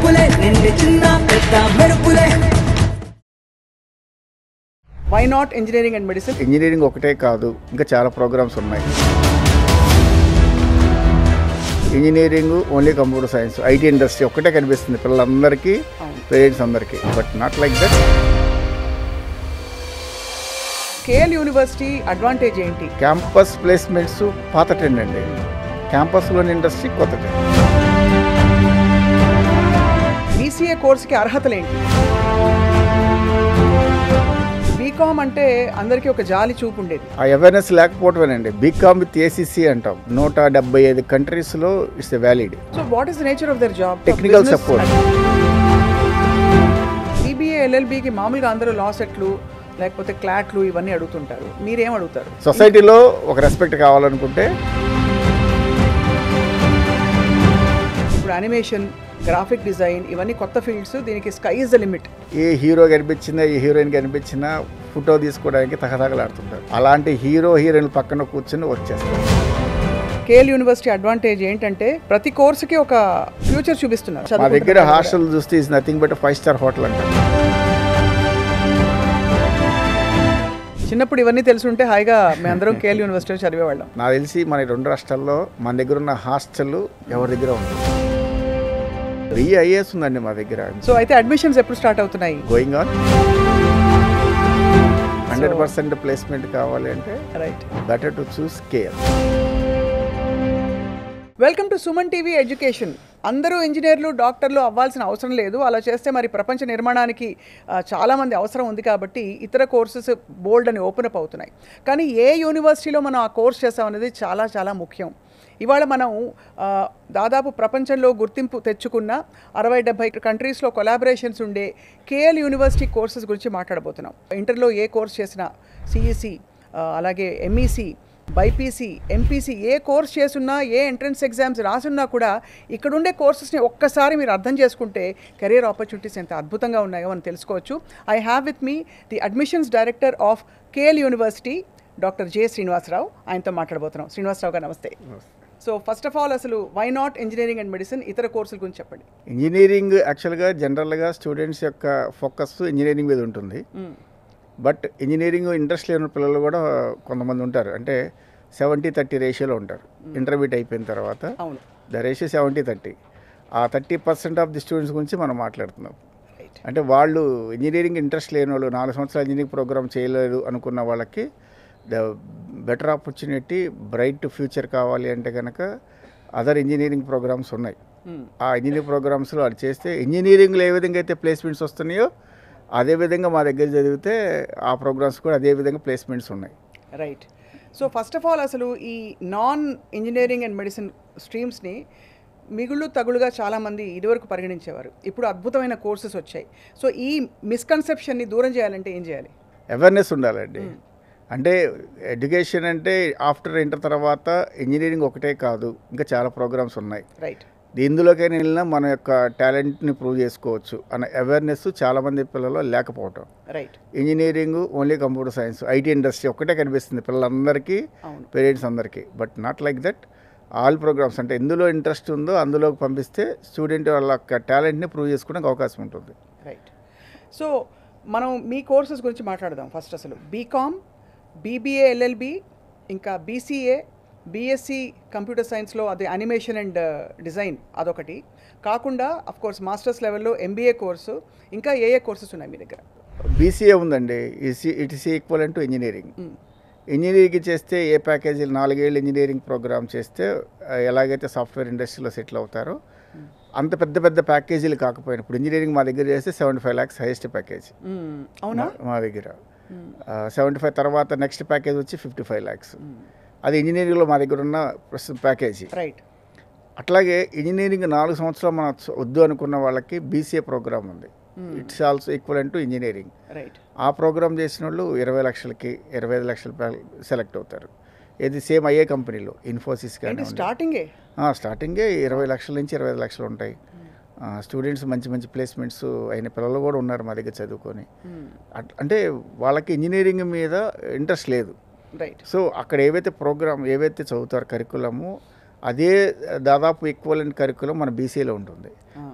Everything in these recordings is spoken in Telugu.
మెరుపులే నిండి చిన్న పెద్ద మెరుపులే. Why not engineering and medicine? Engineering ఒకటే కాదు, ఇంకా చాలా ప్రోగ్రామ్స్ ఉన్నాయి. Engineering only computer science, IT industry ఒక్కటే కనిపిస్తుంది పిల్లలందరికీ, పేరెంట్స్ అందరికీ. But not like that. KL University advantage ఏంటి? క్యాంపస్ ప్లేస్మెంట్స్ పాత ట్రెండ్ అండి, క్యాంపస్లోని ఇండస్ట్రీ కొత్త ట్రెండ్. బీసీఏ కోర్సుకి అర్హతలు ఏంటి? బీకామ్ అంటే అందరికీ ఒక జాలి చూపు ఉండేది, ఆ అవేర్నెస్ లేకపోవటమేనండి. బీకామ్ విత్ ఏసీసీ అంటాం. 175 కంట్రీస్లో it's valid. So what is the nature of their job? Technical support. BBA ఎల్ఎల్బికి మామూలుగా అందరూ లా సెట్లు లేకపోతే క్లాట్లు ఇవన్నీ అడుగుతుంటారు, మీరేం అడుగుతారు? సొసైటీలో ఒక రెస్పెక్ట్ కావాలనుకుంటే ఇప్పుడు యానిమేషన్, గ్రాఫిక్ డిజైన్ ఇవన్నీ కొత్త ఫీల్డ్స్, దీనికి sky is the limit. A hero కనిపించినా ఏ హీరోయిన్ కనిపించినా ఫోటో తీసుకోవడానికి తహతహలాడుతుంటారు. అలాంటి హీరో హీరోయిన్ పక్కన కూర్చొని వచ్చేస్తారు. కేఎల్ యూనివర్సిటీ అడ్వాంటేజ్ ఏంటంటే ప్రతి కోర్సుకి ఒక ఫ్యూచర్ చూపిస్తున్నారు. మా దగ్గర హాస్టల్ చూస్తే is nothing but 5-star hotel అంటారు. చిన్నప్పుడు ఇవన్నీ తెలుసుంటే హాయిగా మేము అందరం కేఎల్ యూనివర్సిటీలో చదివేవాళ్ళం. నాకు తెలిసి మన 2 రాష్ట్రాల్లో మన దగ్గర ఉన్న హాస్టల్ ఎవరి దగ్గర ఉంది. IAS ఉందండి మా దగ్గర. సో అయితే అడ్మిషన్స్ ఎప్పుడు స్టార్ట్ అవుతున్నాయి? Going on. 100% ప్లేస్మెంట్ కావాలి అంటే right, better to choose KL. Welcome to Suman TV education. అందరూ ఇంజనీర్లు, డాక్టర్లు అవ్వాల్సిన అవసరం లేదు. అలా చేస్తే మరి ప్రపంచ నిర్మాణానికి చాలామంది అవసరం ఉంది కాబట్టి ఇతర కోర్సెస్ బోల్డ్ అని ఓపెన్ అప్ అవుతున్నాయి. కానీ ఏ యూనివర్సిటీలో మనం ఆ కోర్స్ చేస్తామనేది చాలా చాలా ముఖ్యం. ఇవాళ మనం దాదాపు ప్రపంచంలో గుర్తింపు తెచ్చుకున్న 60-70 కంట్రీస్లో కొలాబరేషన్స్ ఉండే కేఎల్ యూనివర్సిటీ కోర్సెస్ గురించి మాట్లాడబోతున్నాం. ఇంటర్లో ఏ కోర్స్ చేసినా, సిఈసి, అలాగే ఎంఈసి, బైపీసీ, ఎంపీసీ ఏ కోర్స్ చేసున్నా, ఏ ఎంట్రన్స్ ఎగ్జామ్స్ రాసున్నా కూడా ఇక్కడుండే కోర్సెస్ని ఒక్కసారి మీరు అర్థం చేసుకుంటే కెరీర్ ఆపర్చునిటీస్ ఎంత అద్భుతంగా ఉన్నాయో మనం తెలుసుకోవచ్చు. I have with me the admissions director of KL university, doctor J Srinivasarao. ఆయనతో మాట్లాడబోతున్నాం. శ్రీనివాసరావు గారు నమస్తే. సో ఫస్ట్ ఆఫ్ ఆల్ అసలు why not engineering and medicine, ఇతర కోర్సుల గురించి చెప్పండి. ఇంజనీరింగ్ యాక్చువల్గా జనరల్గా స్టూడెంట్స్ యొక్క ఫోకస్ ఇంజనీరింగ్ మీద ఉంటుంది. బట్ ఇంజనీరింగ్ ఇంట్రెస్ట్ లేని పిల్లలు కూడా కొంతమంది ఉంటారు. అంటే 70-30 రేషియోలో ఉంటారు. ఇంటర్మీడియట్ అయిపోయిన తర్వాత ద రేషియో 70-30. ఆ 30% ఆఫ్ ది స్టూడెంట్స్ గురించి మనం మాట్లాడుతున్నాం. అంటే వాళ్ళు ఇంజనీరింగ్ ఇంట్రెస్ట్ లేని వాళ్ళు, 4 సంవత్సరాలు ఇంజనీరింగ్ ప్రోగ్రామ్ చేయలేదు అనుకున్న వాళ్ళకి the better opportunity, bright future కావాలి అంటే కనుక అదర్ ఇంజనీరింగ్ ప్రోగ్రామ్స్ ఉన్నాయి. ఆ ఇంజనీరింగ్ ప్రోగ్రామ్స్లో అది చేస్తే ఇంజనీరింగ్లో ఏ విధంగా అయితే ప్లేస్మెంట్స్ వస్తున్నాయో అదేవిధంగా మా దగ్గర చదివితే ఆ ప్రోగ్రామ్స్ కూడా అదేవిధంగా ప్లేస్మెంట్స్ ఉన్నాయి. Right. So first of all అసలు ఈ నాన్ ఇంజనీరింగ్ అండ్ మెడిసిన్ స్ట్రీమ్స్ని మిగుళ్ళు తగులుగా చాలామంది ఇదివరకు పరిగణించేవారు. ఇప్పుడు అద్భుతమైన కోర్సెస్ వచ్చాయి. సో ఈ మిస్కన్సెప్షన్ని దూరం చేయాలంటే ఏం చేయాలి? అవేర్నెస్ ఉండాలండి. అంటే ఎడ్యుకేషన్ అంటే ఆఫ్టర్ ఇంటర్ తర్వాత ఇంజనీరింగ్ ఒకటే కాదు, ఇంకా చాలా ప్రోగ్రామ్స్ ఉన్నాయి. రైట్. ఇందులోకైనా వెళ్ళినా మన యొక్క టాలెంట్ని ప్రూవ్ చేసుకోవచ్చు అన్న అవేర్నెస్ చాలామంది పిల్లల్లో లేకపోవటం. Right. Engineering only computer science, IT industry ఒక్కటే కనిపిస్తుంది పిల్లలందరికీ, పేరెంట్స్ అందరికీ. But not like that. All programmes అంటే ఎందులో ఇంట్రెస్ట్ ఉందో అందులోకి పంపిస్తే స్టూడెంట్ వాళ్ళ యొక్క టాలెంట్ని ప్రూవ్ చేసుకోవడానికి అవకాశం ఉంటుంది. రైట్. సో మనం మీ కోర్సెస్ గురించి మాట్లాడదాం. ఫస్ట్ అసలు బీకామ్, బీబీఏ ఎల్ఎల్బి, ఇంకా బీసీఏ, బీఎస్సీ కంప్యూటర్ సైన్స్లో అది యానిమేషన్ అండ్ డిజైన్ అదొకటి కాకుండా అఫ్కోర్స్ మాస్టర్స్ లెవెల్లో ఎంబీఏ కోర్సు, ఇంకా ఏ కోర్సెస్ ఉన్నాయి మీ దగ్గర? బీసీఏ ఉందండి. It's equal to engineering. Engineering చేస్తే ఏ ప్యాకేజీలు 4 ఏళ్ళు ఇంజనీరింగ్ ప్రోగ్రామ్ చేస్తే ఎలాగైతే సాఫ్ట్వేర్ ఇండస్ట్రీలో సెటిల్ అవుతారో అంత పెద్ద పెద్ద ప్యాకేజీలు కాకపోయినా ఇప్పుడు ఇంజనీరింగ్ మా దగ్గర చేస్తే 75 lakhs హైయెస్ట్ ప్యాకేజ్. అవునా? మా దగ్గర 75 తర్వాత నెక్స్ట్ ప్యాకేజ్ వచ్చి 55 lakhs. అది ఇంజనీరింగ్లో మా దగ్గర ఉన్న ప్రస్తుత ప్యాకేజీ. రైట్. అట్లాగే ఇంజనీరింగ్ 4 సంవత్సరాలు మనం వద్దు అనుకున్న వాళ్ళకి బీసీఏ ప్రోగ్రామ్ ఉంది. It's also equal to engineering. Right. ఆ ప్రోగ్రామ్ చేసిన వాళ్ళు 20 లక్షలకి 25 లక్షల సెలెక్ట్ అవుతారు. ఇది సేమ్ అయ్యే కంపెనీలో ఇన్ఫోసిస్ కానీ స్టార్టింగే 20 లక్షల నుంచి 25 లక్షలు ఉంటాయి. స్టూడెంట్స్ మంచి మంచి ప్లేస్మెంట్స్ అయిన పిల్లలు కూడా ఉన్నారు మా దగ్గర చదువుకొని. అంటే వాళ్ళకి ఇంజనీరింగ్ మీద ఇంట్రెస్ట్ లేదు. రైట్. సో అక్కడ ఏవైతే చదువుతారో కరికులము అదే దాదాపు ఈక్వలెంట్ కరికులం మన బీసీలో ఉంటుంది.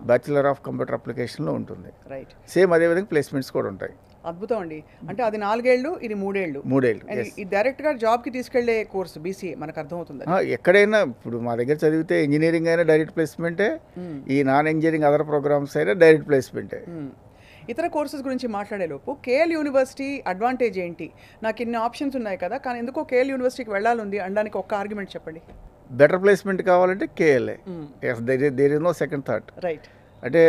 బ్యాచిలర్ ఆఫ్ కంప్యూటర్ అప్లికేషన్లో ఉంటుంది. రైట్, సేమ్ అదేవిధంగా ప్లేస్మెంట్స్ కూడా ఉంటాయి. అద్భుతం అండి. అంటే అది 4 ఏళ్ళు, ఇది 3 ఏళ్ళు. 3 ఏళ్ళు. ఈ డైరెక్ట్గా జాబ్కి తీసుకెళ్లే కోర్సు BCA మనకు అర్థమవుతుంది. ఎక్కడైనా ఇప్పుడు మా దగ్గర చదివితే ఇంజనీరింగ్ అయినా డైరెక్ట్ ప్లేస్మెంటే, ఈ నాన్ ఇంజనీరింగ్ అదర్ ప్రోగ్రామ్స్ అయినా డైరెక్ట్ ప్లేస్మెంటే. ఇతర కోర్సెస్ గురించి మాట్లాడేలోపు కేఎల్ యూనివర్సిటీ అడ్వాంటేజ్ ఏంటి? నాకు ఇన్ని ఆప్షన్స్ ఉన్నాయి కదా, కానీ ఎందుకో కేఎల్ యూనివర్సిటీకి వెళ్ళాలి అనడానికి ఒక్క ఆర్గ్యుమెంట్ చెప్పండి. బెటర్ ప్లేస్మెంట్ కావాలంటే కేఎల్ఏ. There is no second thought. Right. అంటే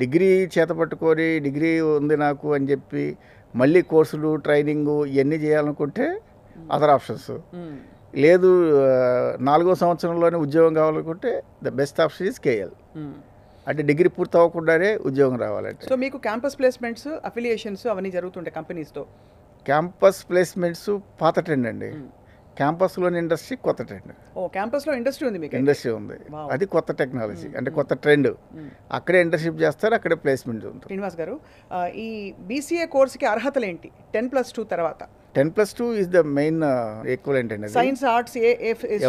డిగ్రీ చేత పట్టుకొని డిగ్రీ ఉంది నాకు అని చెప్పి మళ్ళీ కోర్సులు ట్రైనింగు ఇవన్నీ చేయాలనుకుంటే అదర్ ఆప్షన్స్. లేదు 4వ సంవత్సరంలోనే ఉద్యోగం కావాలనుకుంటే the best option is KL. అంటే డిగ్రీ పూర్తి అవ్వకుండానే ఉద్యోగం రావాలంటే. సో మీకు క్యాంపస్ ప్లేస్మెంట్స్, అఫిలియేషన్స్ అవన్నీ జరుగుతుంటాయి కంపెనీస్తో? క్యాంపస్ ప్లేస్మెంట్స్ పాత ట్రెండ్ అండి. క్యాంపస్లోని ఇండస్ట్రీ కొత్త ట్రెండ్. క్యాంపస్లో ఇండస్ట్రీ ఉంది మీకు? ఇండస్ట్రీ ఉంది, అది కొత్త టెక్నాలజీ, అంటే కొత్త ట్రెండ్. అక్కడే ఇంటర్న్షిప్ చేస్తారు, అక్కడే ప్లేస్మెంట్ ఉంటుంది. శ్రీనివాస్ గారు, ఈ BCA కోర్సుకి అర్హతలు ఏంటి 10+2 తర్వాత? 10+2 ఈజ్ ద మెయిన్ ఈక్వలెంట్ అండి. సైన్స్, ఆర్ట్స్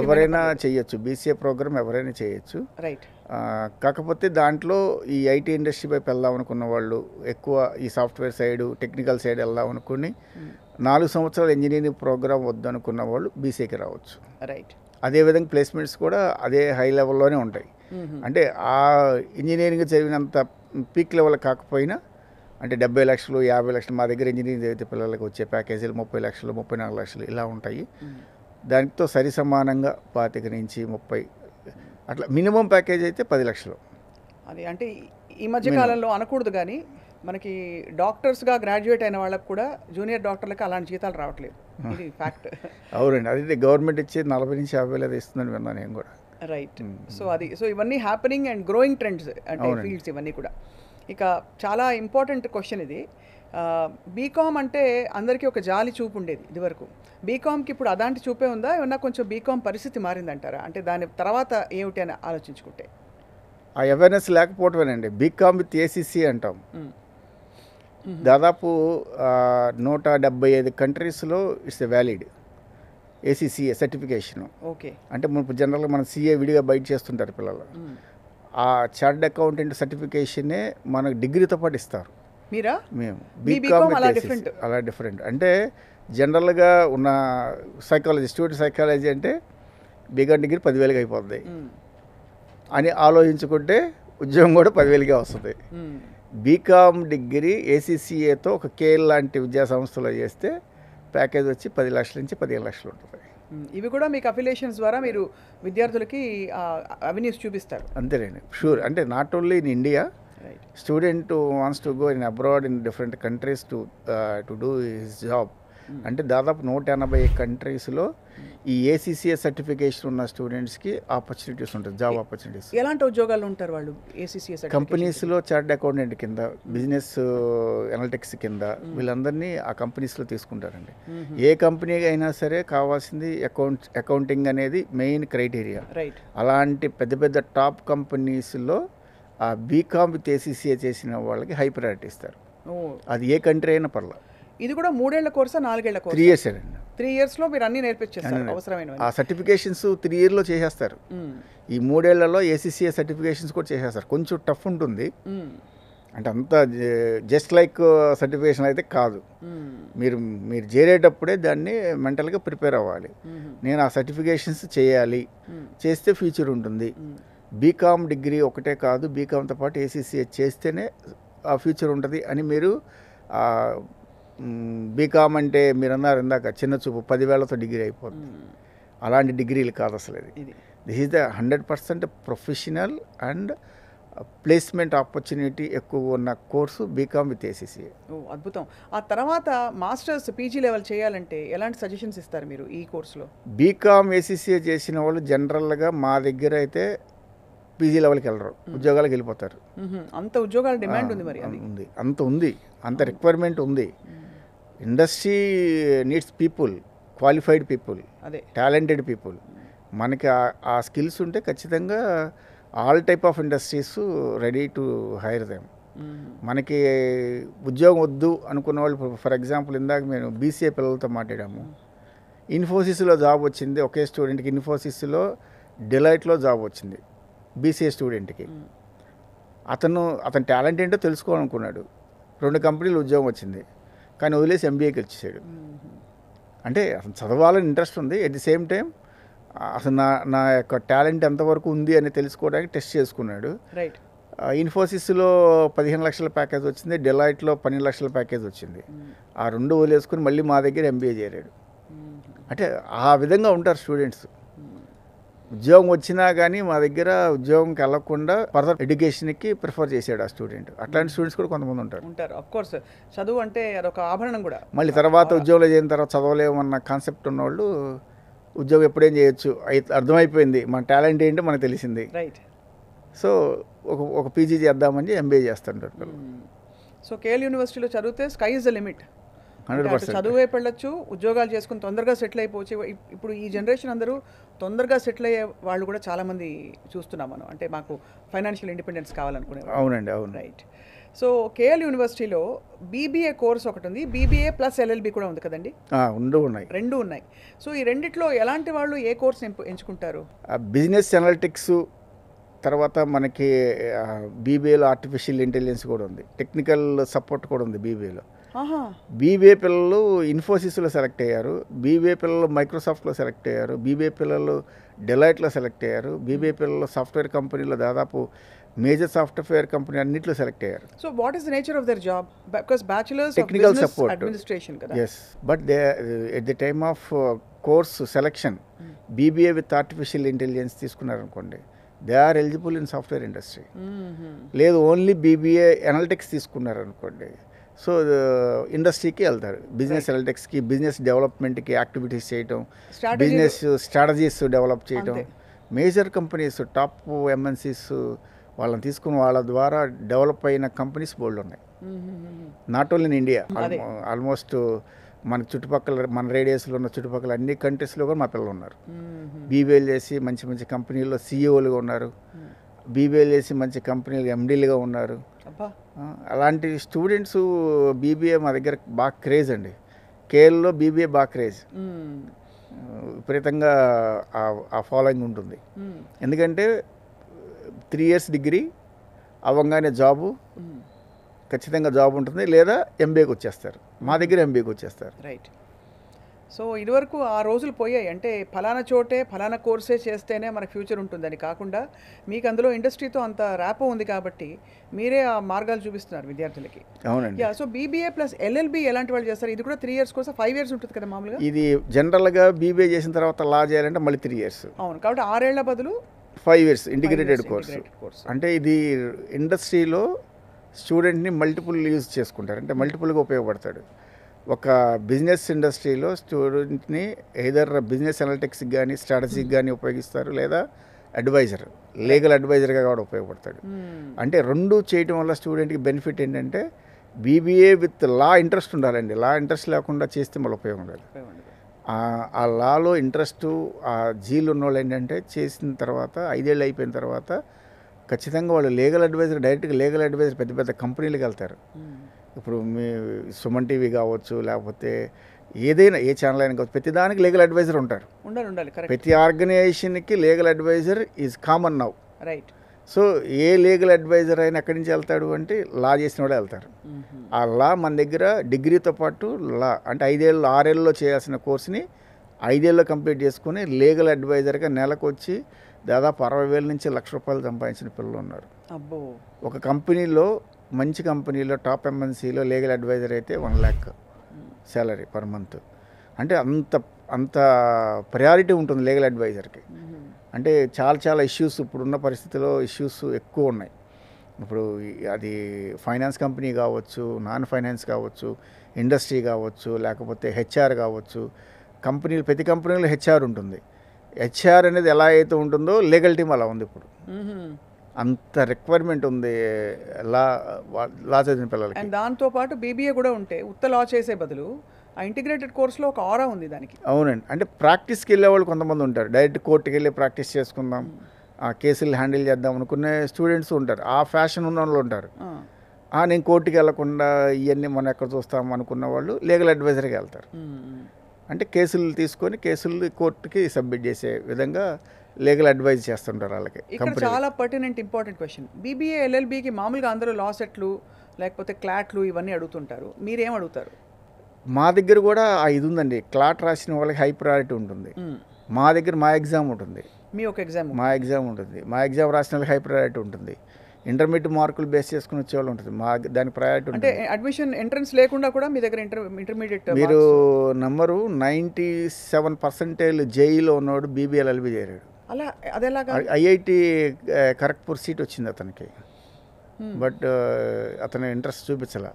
ఎవరైనా చేయొచ్చు, BCA ప్రోగ్రామ్ ఎవరైనా చేయొచ్చు. రైట్. కాకపోతే దాంట్లో ఈ IT ఇండస్ట్రీ వైపు వెళ్దాం అనుకున్న వాళ్ళు, ఎక్కువ ఈ సాఫ్ట్వేర్ సైడ్ టెక్నికల్ సైడ్ వెళ్దాం అనుకుని 4 సంవత్సరాల ఇంజనీరింగ్ ప్రోగ్రామ్ వద్దనుకున్న వాళ్ళు BCAకి రావచ్చు. రైట్. అదేవిధంగా ప్లేస్మెంట్స్ కూడా అదే హై లెవెల్లోనే ఉంటాయి. అంటే ఆ ఇంజనీరింగ్ చదివినంత పీక్ లెవెల్ కాకపోయినా, అంటే 70 లక్షలు 50 లక్షలు, మా దగ్గర ఇంజనీరింగ్ చదివితే పిల్లలకు వచ్చే ప్యాకేజీలు 30 లక్షలు 34 లక్షలు ఇలా ఉంటాయి. దానితో సరి సమానంగా 25 నుంచి 30 అట్లా మినిమం ప్యాకేజ్ అయితే 10 లక్షలు. అది అంటే ఈ మధ్య కాలంలో అనకూడదు కానీ మనకి డాక్టర్స్గా గ్రాడ్యుయేట్ అయిన వాళ్ళకి కూడా జూనియర్ డాక్టర్లకి అలాంటి జీతాలు రావట్లేదు. ఇది ఫ్యాక్ట్. అవునండి, అది గవర్నమెంట్ ఇచ్చి 40 నుంచి 50 వేలు ఇస్తుందని విన్నాను నేను కూడా. రైట్. సో ఇవన్నీ హ్యాపెనింగ్ అండ్ గ్రోయింగ్ ట్రెండ్స్ అంటే ఫీల్డ్స్ ఇవన్నీ కూడా. ఇక చాలా ఇంపార్టెంట్ క్వశ్చన్ ఇది. బీకామ్ అంటే అందరికీ ఒక జాలి చూపు ఉండేది ఇదివరకు. బీకామ్కి ఇప్పుడు అలాంటి చూపే ఉందా? ఏమన్నా కొంచెం బీకామ్ పరిస్థితి మారిందంటారా? అంటే దాని తర్వాత ఏమిటి అని ఆలోచించుకుంటే ఆ అవేర్నెస్ లేకపోవటమేనండి. బీకామ్ విత్ ACC అంటాం. దాదాపు 175 కంట్రీస్లో it's valid ACCA certification. Okay. అంటే ఇప్పుడు జనరల్గా మన CA విడిగా బయట చేస్తుంటారు పిల్లలు. ఆ చార్టెడ్ అకౌంటెంట్ సర్టిఫికేషనే మనకు డిగ్రీతో పాటు ఇస్తారు. మీరా? మేము బీకామ్ అలా డిఫరెంట్. అంటే జనరల్గా ఉన్న సైకాలజీ, స్టూడెంట్ సైకాలజీ అంటే బీకామ్ డిగ్రీ 10,000కి అయిపోద్ది అని ఆలోచించుకుంటే ఉద్యోగం కూడా 10,000కే వస్తుంది. బీకామ్ డిగ్రీ ACCAతో ఒక కేఎల్ లాంటి విద్యా సంస్థలో చేస్తే ప్యాకేజ్ వచ్చి 10 లక్షల నుంచి 15 లక్షలు ఉంటుంది. ఇవి కూడా మీకు అఫిలియేషన్స్ ద్వారా మీరు విద్యార్థులకి అవెన్యూస్ చూపిస్తారు? అంతేనండి, షూర్. అంటే not only in India, student wants to go in abroad in different countries to do his job. అంటే దాదాపు 180 కంట్రీస్లో ఈ ACCA సర్టిఫికేషన్ ఉన్న స్టూడెంట్స్కి ఆపర్చునిటీస్ ఉంటుంది, జాబ్ ఆపర్చునిటీస్. ఎలాంటి ఉద్యోగాలు ఉంటారు వాళ్ళు ACCA సర్టిఫికేషన్? కంపెనీస్లో చార్టెడ్ అకౌంటెంట్ కింద, బిజినెస్ అనలిటిక్స్ కింద వీళ్ళందరినీ ఆ కంపెనీస్లో తీసుకుంటారండి. ఏ కంపెనీ అయినా సరే కావాల్సింది అకౌంటింగ్ అనేది మెయిన్ క్రైటీరియా. రైట్. అలాంటి పెద్ద పెద్ద టాప్ కంపెనీస్లో ఆ బీకామ్ విత్ ACCA చేసిన వాళ్ళకి హై ప్రయారిటీ ఇస్తారు. అది ఏ కంట్రీ అయినా పర్లేదు. ఇది కూడా 3 ఏళ్ల కోర్సా 4 ఏళ్ల కోర్సా? 3 years అండి. 3 yearsలో మీరు అన్ని నేర్పించేస్తారు అవసరమైన ఆ సర్టిఫికేషన్స్ 3 yearలో చేసేస్తారు. ఈ 3 ఏళ్లలో ACCA సర్టిఫికేషన్స్ కూడా చేసేస్తారు. కొంచెం టఫ్ ఉంటుంది, అంటే అంత జస్ట్ లైక్ సర్టిఫికేషన్ అయితే కాదు. మీరు చేరేటప్పుడే దాన్ని మెంటల్గా ప్రిపేర్ అవ్వాలి. నేను ఆ సర్టిఫికేషన్స్ చేయాలి, చేస్తే ఫ్యూచర్ ఉంటుంది. బీకామ్ డిగ్రీ ఒకటే కాదు, బీకామ్తో పాటు ACCA చేస్తేనే ఆ ఫ్యూచర్ ఉంటుంది అని మీరు బీకామ్ అంటే మీరు అన్నారు ఇందాక చిన్న చూపు 10,000తో డిగ్రీ అయిపోతుంది. అలాంటి డిగ్రీలు కాదు అసలు. This is the 100% professional and placement opportunity ఎక్కువ ఉన్న కోర్సు బీకామ్ విత్ ACCA. అద్భుతం. ఆ తర్వాత మాస్టర్స్ PG లెవెల్ చేయాలంటే ఎలాంటి సజెషన్స్ ఇస్తారు మీరు ఈ కోర్సులో? బీకామ్ ACCA చేసిన వాళ్ళు జనరల్గా మా దగ్గర అయితే PG లెవెల్కి వెళ్ళరు, ఉద్యోగాలకు వెళ్ళిపోతారు. అంత ఉద్యోగాల డిమాండ్ ఉంది మరి? అది ఉంది, అంత రిక్వైర్మెంట్ ఉంది. Industry needs people, qualified people, అదే టాలెంటెడ్ పీపుల్. మనకి ఆ స్కిల్స్ ఉంటే ఖచ్చితంగా all type of industries ready to hire them. మనకి ఉద్యోగం వద్దు అనుకున్న వాళ్ళు, ఫర్ ఎగ్జాంపుల్ ఇందాక మేము BCA పిల్లలతో మాట్లాడాము. ఇన్ఫోసిస్లో జాబ్ వచ్చింది ఒకే స్టూడెంట్కి, ఇన్ఫోసిస్లో డిలైట్లో జాబ్ వచ్చింది BCA స్టూడెంట్కి. అతని టాలెంట్ ఏంటో తెలుసుకోవాలనుకున్నాడు. 2 కంపెనీలు ఉద్యోగం వచ్చింది, కానీ వదిలేసి ఎంబీఏకి వచ్చేసాడు. అంటే అతను చదవాలని ఇంట్రెస్ట్ ఉంది, ఎట్ ది సేమ్ టైం అసలు నా యొక్క టాలెంట్ ఎంతవరకు ఉంది అని తెలుసుకోవడానికి టెస్ట్ చేసుకున్నాడు. రైట్. ఇన్ఫోసిస్లో 15 లక్షల ప్యాకేజ్ వచ్చింది, డెలాయిట్లో 12 లక్షల ప్యాకేజ్ వచ్చింది. ఆ 2 వదిలేసుకుని మళ్ళీ మా దగ్గర ఎంబీఏ చేరాడు. అంటే ఆ విధంగా ఉంటారు స్టూడెంట్స్. ఉద్యోగం వచ్చినా కానీ మా దగ్గర ఉద్యోగంకి వెళ్ళకుండా ఫర్దర్ ఎడ్యుకేషన్కి ప్రిఫర్ చేసాడు ఆ స్టూడెంట్. అట్లాంటి స్టూడెంట్స్ కూడా కొంతమంది ఉంటారు. ఆఫ్ కోర్స్ చదువు అంటే అదొక ఆభరణం కూడా. మళ్ళీ తర్వాత ఉద్యోగంలో చేరిన తర్వాత చదవలేమన్న కాన్సెప్ట్ ఉన్నవాళ్ళు ఉద్యోగం ఎప్పుడేం చేయొచ్చు, అర్థమైపోయింది మన టాలెంట్ ఏంటో మనకు తెలిసింది. రైట్. సో ఒక పీజీ చేద్దామని ఎంబీఏ చేస్తుంటారు. సో కేఎల్ యూనివర్సిటీలో చదివితే స్కై ఇస్ ద లిమిట్. 100%. చదువు వైపు వెళ్ళొచ్చు, ఉద్యోగాలు చేసుకుని తొందరగా సెటిల్ అయిపోవచ్చు. ఇప్పుడు ఈ జనరేషన్ అందరూ తొందరగా సెటిల్ అయ్యే వాళ్ళు కూడా చాలామంది చూస్తున్నాం మనం. అంటే మాకు ఫైనాన్షియల్ ఇండిపెండెన్స్ కావాలనుకునే. అవునండి, అవును. రైట్. సో కేఎల్ యూనివర్సిటీలో బీబీఏ కోర్స్ ఒకటి ఉంది, బీబీఏ ప్లస్ ఎల్ఎల్బి కూడా ఉంది కదండి? ఉన్నాయి. 2 ఉన్నాయి. సో ఈ రెండిట్లో ఎలాంటి వాళ్ళు ఏ కోర్స్ ఎంచుకుంటారు? బిజినెస్ అనలిటిక్స్, తర్వాత మనకి బీబీఏలో ఆర్టిఫిషియల్ ఇంటెలిజెన్స్ కూడా ఉంది, టెక్నికల్ సపోర్ట్ కూడా ఉంది బీబీఏలో. బీబీఏ పిల్లలు ఇన్ఫోసిస్లో సెలెక్ట్ అయ్యారు, బీబీఏ పిల్లలు మైక్రోసాఫ్ట్లో సెలెక్ట్ అయ్యారు, బీబీఏ పిల్లలు డెలాయిట్లో సెలెక్ట్ అయ్యారు, బీబీఏ పిల్లలు సాఫ్ట్వేర్ కంపెనీలో దాదాపు మేజర్ సాఫ్ట్వేర్ కంపెనీ అన్నింటిలో సెలెక్ట్ అయ్యారు. So what is the nature of their job? Because bachelors technical support, administration కదా. Yes, but they at the time of course selection BBA with artificial intelligence తీసుకున్నారనుకోండి, they are eligible in software industry. లేదు ఓన్లీ బీబీఏ అనలిటిక్స్ తీసుకున్నారనుకోండి, సో ఇండస్ట్రీకి వెళ్తారు. బిజినెస్ అనలిటిక్స్కి, బిజినెస్ డెవలప్మెంట్కి యాక్టివిటీస్ చేయటం, బిజినెస్ స్ట్రాటజీస్ డెవలప్ చేయటం. మేజర్ కంపెనీస్, టాప్ ఎంఎన్సీస్ వాళ్ళని తీసుకుని వాళ్ళ ద్వారా డెవలప్ అయిన కంపెనీస్ బోల్డ్ ఉన్నాయి. Not only in India, almost మన చుట్టుపక్కల, మన రేడియస్లో ఉన్న చుట్టుపక్కల అన్ని కంట్రీస్లో కూడా మా పిల్లలు ఉన్నారు. బీబీఏలు చేసి మంచి మంచి కంపెనీల్లో సీఈఓలుగా ఉన్నారు, బీబీఏలు చేసి మంచి కంపెనీలు ఎండీలుగా ఉన్నారు. అలాంటి స్టూడెంట్స్ బీబీఏ మా దగ్గర బాగా క్రేజ్ అండి. కేఎల్లో బీబీఏ బాగా క్రేజ్, విపరీతంగా ఆ ఫాలోయింగ్ ఉంటుంది. ఎందుకంటే 3 years డిగ్రీ అవ్వగానే జాబు, ఖచ్చితంగా జాబ్ ఉంటుంది, లేదా ఎంబీఏకి వచ్చేస్తారు. మా దగ్గర ఎంబీఏకి వచ్చేస్తారు. రైట్. సో ఇదివరకు ఆ రోజులు పోయాయి, అంటే ఫలానా చోటే ఫలానా కోర్సే చేస్తేనే మనకు ఫ్యూచర్ ఉంటుందని కాకుండా మీకు అందులో ఇండస్ట్రీతో అంత ర్యాపో ఉంది కాబట్టి మీరే ఆ మార్గాలు చూపిస్తున్నారు విద్యార్థులకి. అవునండి. సో బీబీఏ ప్లస్ ఎల్ఎల్బి ఎలాంటి వాళ్ళు చేస్తారు? ఇది కూడా 3 years కోర్స్, 5 years ఉంటుంది కదా మామూలుగా? ఇది జనరల్గా బీబీఏ చేసిన తర్వాత లా చేయాలంటే మళ్ళీ 3 years. అవును, కాబట్టి 6 ఏళ్ల బదులు 5 years ఇంటిగ్రేటెడ్ కోర్సు. అంటే ఇది ఇండస్ట్రీలో స్టూడెంట్ని మల్టిపుల్ యూజ్ చేసుకుంటారు, అంటే మల్టిపుల్గా ఉపయోగపడతాడు. ఒక బిజినెస్ ఇండస్ట్రీలో స్టూడెంట్ని ఎయిదర్ బిజినెస్ అనలిటిక్స్కి కానీ స్ట్రాటజీకి కానీ ఉపయోగిస్తారు, లేదా అడ్వైజర్, లీగల్ అడ్వైజర్గా కూడా ఉపయోగపడతాడు. అంటే 2 చేయటం వల్ల స్టూడెంట్కి బెనిఫిట్ ఏంటంటే బీబీఏ విత్ లా ఇంట్రెస్ట్ ఉండాలండి. లా ఇంట్రెస్ట్ లేకుండా చేస్తే మళ్ళీ ఉపయోగం లేదు. ఆ లాలో ఇంట్రెస్ట్, ఆ జీలు ఉన్నవాళ్ళు ఏంటంటే చేసిన తర్వాత 5 ఏళ్ళు అయిపోయిన తర్వాత ఖచ్చితంగా వాళ్ళు లీగల్ అడ్వైజర్, డైరెక్ట్గా లీగల్ అడ్వైజర్ పెద్ద పెద్ద కంపెనీలకు వెళ్తారు. ఇప్పుడు మీ సుమన్ టీవీ కావచ్చు, లేకపోతే ఏదైనా ఏ ఛానల్ అయినా కావచ్చు, ప్రతి దానికి లీగల్ అడ్వైజర్ ఉంటారు. ఉండాలి. ప్రతి ఆర్గనైజేషన్కి legal adviser is common now. Right. So a legal adviser అయినా ఎక్కడి నుంచి వెళ్తాడు అంటే లా చేసిన వాడే వెళ్తారు. ఆ లా మన దగ్గర డిగ్రీతో పాటు లా, అంటే 5 ఏళ్ళు 6 ఏళ్ళలో చేయాల్సిన కోర్సుని 5 ఏళ్ళలో కంప్లీట్ చేసుకుని లీగల్ అడ్వైజర్గా నెలకు వచ్చి దాదాపు 60,000 నుంచి ₹1,00,000 సంపాదించిన పిల్లలు ఉన్నారు. అబ్బో. ఒక కంపెనీలో, మంచి కంపెనీలో, టాప్ ఎంఎన్సీలో లీగల్ అడ్వైజర్ అయితే 1 lakh శాలరీ పర్ మంత్. అంటే అంత ప్రయారిటీ ఉంటుంది లీగల్ అడ్వైజర్కి. అంటే చాలా ఇష్యూస్, ఇప్పుడున్న పరిస్థితిలో ఇష్యూస్ ఎక్కువ ఉన్నాయి. ఇప్పుడు అది ఫైనాన్స్ కంపెనీ కావచ్చు, నాన్ ఫైనాన్స్ కావచ్చు, ఇండస్ట్రీ కావచ్చు, లేకపోతే హెచ్ఆర్ కావచ్చు. ప్రతి కంపెనీలో హెచ్ఆర్ ఉంటుంది. హెచ్ఆర్ అనేది ఎలా అయితే ఉంటుందో లీగల్ టీమ్ అలా ఉంది ఇప్పుడు. అంత రిక్వైర్మెంట్ ఉంది లా చదివిన పిల్లలకి. అండ్ దాంతోపాటు బీబీఏ కూడా ఉంటే ఉత్త లా చేసే బదులు ఆ ఇంటిగ్రేటెడ్ కోర్సులో ఒక ఆరా ఉంది దానికి. అవునండి. అంటే ప్రాక్టీస్కి వెళ్ళే వాళ్ళు కొంతమంది ఉంటారు, డైరెక్ట్ కోర్టుకి వెళ్ళి ప్రాక్టీస్ చేసుకుందాం, ఆ కేసులు హ్యాండిల్ చేద్దాం అనుకునే స్టూడెంట్స్ ఉంటారు. ఆ ఫ్యాషన్ ఉన్న వాళ్ళు ఉంటారు. నేను కోర్టుకి వెళ్లకుండా ఇవన్నీ మనం ఎక్కడ చూస్తాం అనుకున్న వాళ్ళు లీగల్ అడ్వైజర్కి వెళ్తారు. అంటే కేసులు తీసుకొని కేసులు కోర్టుకి సబ్మిట్ చేసే విధంగా లీగల్ అడ్వైజ్ చేస్తుంటారు వాళ్ళకి. ఇక్కడ చాలా పర్టినెంట్ ఇంపార్టెంట్ క్వశ్చన్. బీబీఏ ఎల్ఎల్బికి మామూలుగా అందరూ లా సెట్లు లేకపోతే క్లాట్లు ఇవన్నీ అడుగుతుంటారు, మీరేం అడుగుతారు? మా దగ్గర కూడా ఇది ఉందండి, క్లాట్ రాసిన వాళ్ళకి హై ప్రయారిటీ ఉంటుంది. మా దగ్గర మా ఎగ్జామ్ ఉంటుంది, మీ ఒక ఎగ్జామ్ మా ఎగ్జామ్ ఉంటుంది, మా ఎగ్జామ్ రాసిన వాళ్ళకి హై ప్రయారిటీ ఉంటుంది. ఇంటర్మీడియట్ మార్కులు బేస్ చేసుకుని వచ్చేవాళ్ళు ఉంటుంది, మా దానికి ప్రయారిటీ అంటే ఉంటుంది. అడ్మిషన్ ఎంట్రన్స్ లేకుండా కూడా మీ దగ్గర ఇంటర్మీడియట్ మీరు నంబరు 97% జేఈలో ఉన్నవాడు బీబీఎల్ఎల్బి చేరాడు. అలా అదేలాగా ఐఐటి ఖరగ్పూర్ సీట్ వచ్చింది అతనికి, బట్ అతను ఇంట్రెస్ట్ చూపించాల.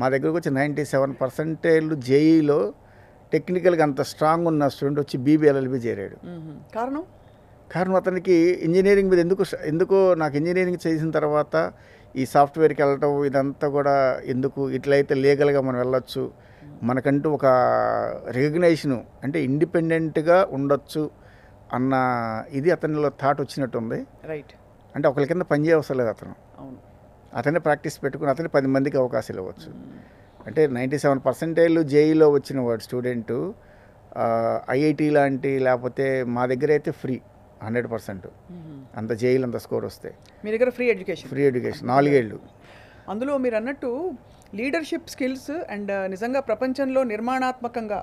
మా దగ్గరకు వచ్చి 97% జేఈలో టెక్నికల్గా అంత స్ట్రాంగ్ ఉన్న స్టూడెంట్ వచ్చి బీబీఎల్ఎల్బి చేరాడు. కారణం అతనికి ఇంజనీరింగ్ మీద ఎందుకో నాకు ఇంజనీరింగ్ చేసిన తర్వాత ఈ సాఫ్ట్వేర్కి వెళ్ళటం ఇదంతా కూడా ఎందుకు, ఇట్లయితే లీగల్గా మనం వెళ్ళొచ్చు, మనకంటూ ఒక రికగ్నైజేషను అంటే ఇండిపెండెంట్గా ఉండొచ్చు అన్న ఇది అతనిలో థాట్ వచ్చినట్టుంది. రైట్. అంటే ఒకరి కింద పని చేయవసరం లేదు అతను, అతనే ప్రాక్టీస్ పెట్టుకుని అతనే 10 మందికి అవకాశాలు ఇవ్వచ్చు. అంటే 97% జేఈలో వచ్చిన వాడు స్టూడెంటు ఐఐటి లాంటి లేకపోతే మా దగ్గర అయితే ఫ్రీ 100%. అంత జేఈలు అంత స్కోర్ వస్తే మీ దగ్గర ఫ్రీ ఎడ్యుకేషన్ 4 ఏళ్ళు. అందులో మీరు అన్నట్టు లీడర్షిప్ స్కిల్స్ అండ్ నిజంగా ప్రపంచంలో నిర్మాణాత్మకంగా